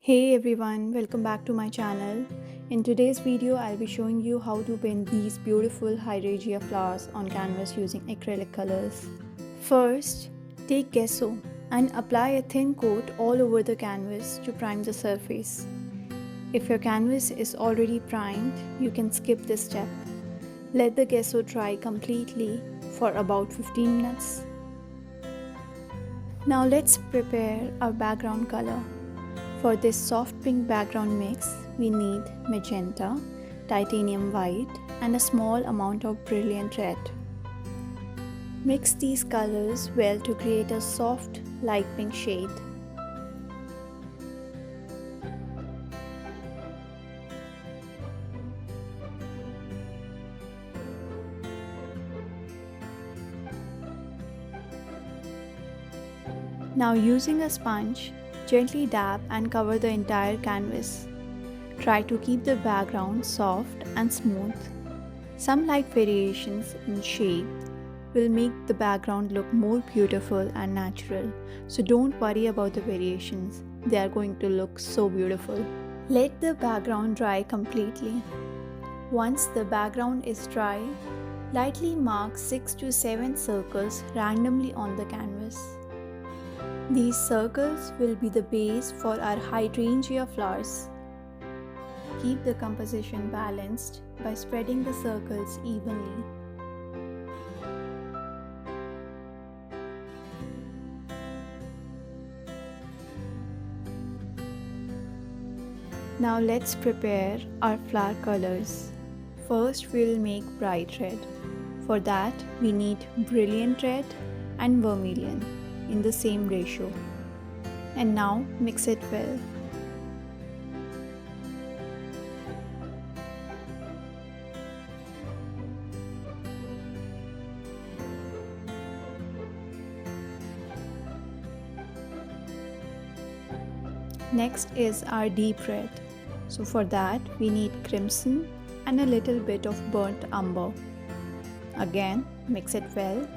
Hey everyone, welcome back to my channel. In today's video, I'll be showing you how to paint these beautiful Hydrangea flowers on canvas using acrylic colors. First, take Gesso and apply a thin coat all over the canvas to prime the surface. If your canvas is already primed, you can skip this step. Let the Gesso dry completely for about 15 minutes. Now let's prepare our background color. For this soft pink background mix, we need magenta, titanium white, and a small amount of brilliant red. Mix these colors well to create a soft light pink shade. Now using a sponge, gently dab and cover the entire canvas. Try to keep the background soft and smooth. Some light variations in shape will make the background look more beautiful and natural, so don't worry about the variations, they are going to look so beautiful. Let the background dry completely. Once the background is dry, lightly mark 6 to 7 circles randomly on the canvas. These circles will be the base for our hydrangea flowers. Keep the composition balanced by spreading the circles evenly. Now let's prepare our flower colors. First we will make bright red. For that we need brilliant red and vermilion in the same ratio. And now mix it well. Next is our deep red. So for that we need crimson and a little bit of burnt umber. Again mix it well.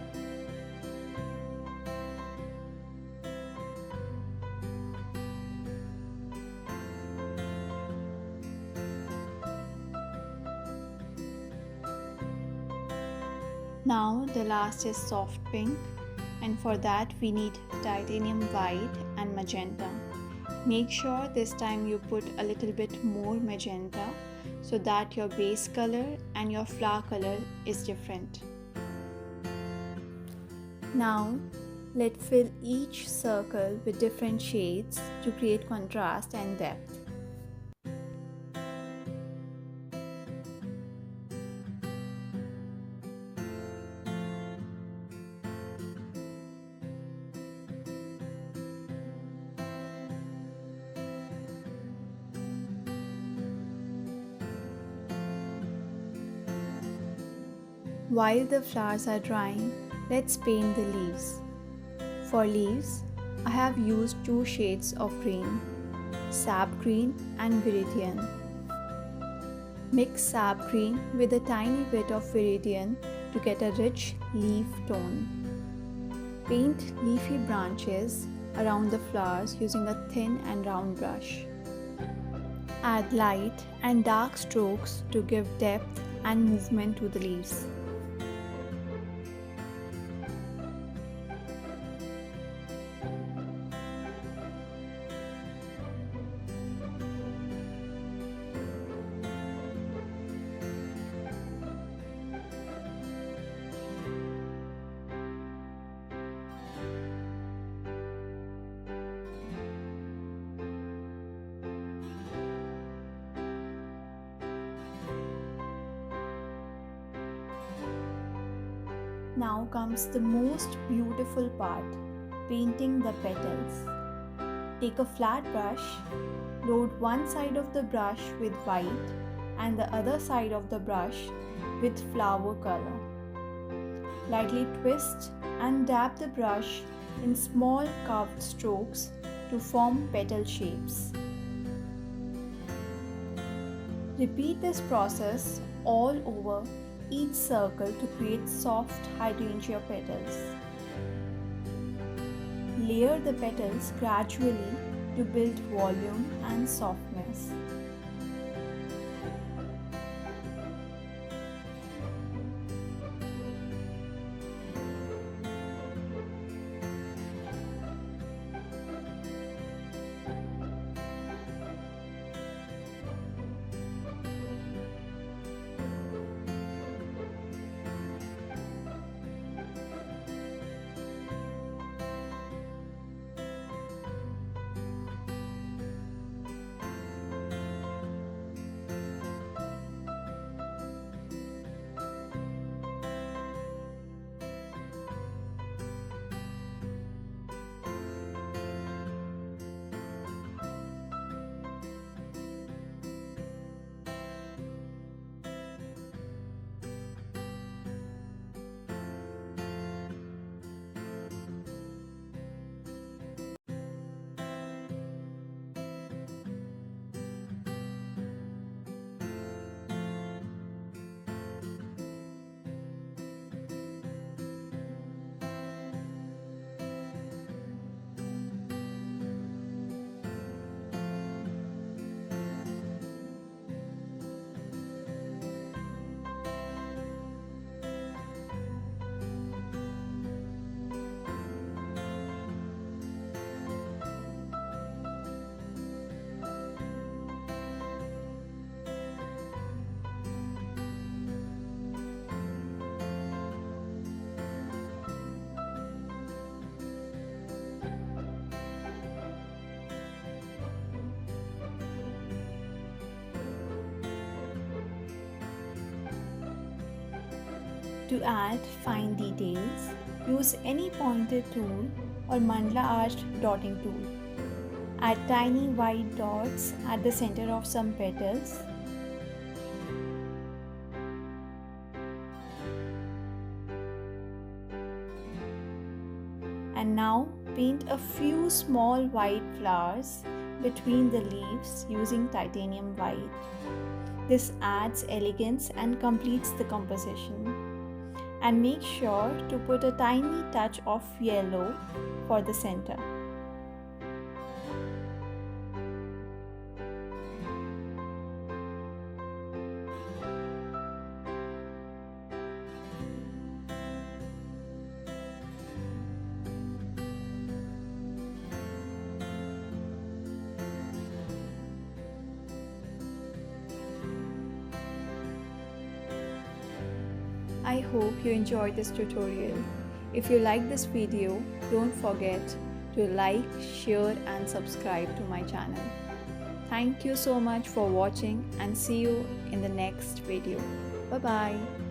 Now the last is soft pink, and for that we need titanium white and magenta. Make sure this time you put a little bit more magenta so that your base color and your flower color is different. Now let's fill each circle with different shades to create contrast and depth. While the flowers are drying, let's paint the leaves. For leaves, I have used two shades of green, sap green and viridian. Mix sap green with a tiny bit of viridian to get a rich leaf tone. Paint leafy branches around the flowers using a thin and round brush. Add light and dark strokes to give depth and movement to the leaves. Now comes the most beautiful part, painting the petals. Take a flat brush, load one side of the brush with white and the other side of the brush with flower color. Lightly twist and dab the brush in small curved strokes to form petal shapes. Repeat this process all over each circle to create soft hydrangea petals. Layer the petals gradually to build volume and softness. To add fine details, use any pointed tool or mandala arched dotting tool. Add tiny white dots at the center of some petals. And now paint a few small white flowers between the leaves using titanium white. This adds elegance and completes the composition. And make sure to put a tiny touch of yellow for the center. I hope you enjoyed this tutorial. If you like this video, don't forget to like, share and subscribe to my channel. Thank you so much for watching and see you in the next video. Bye bye.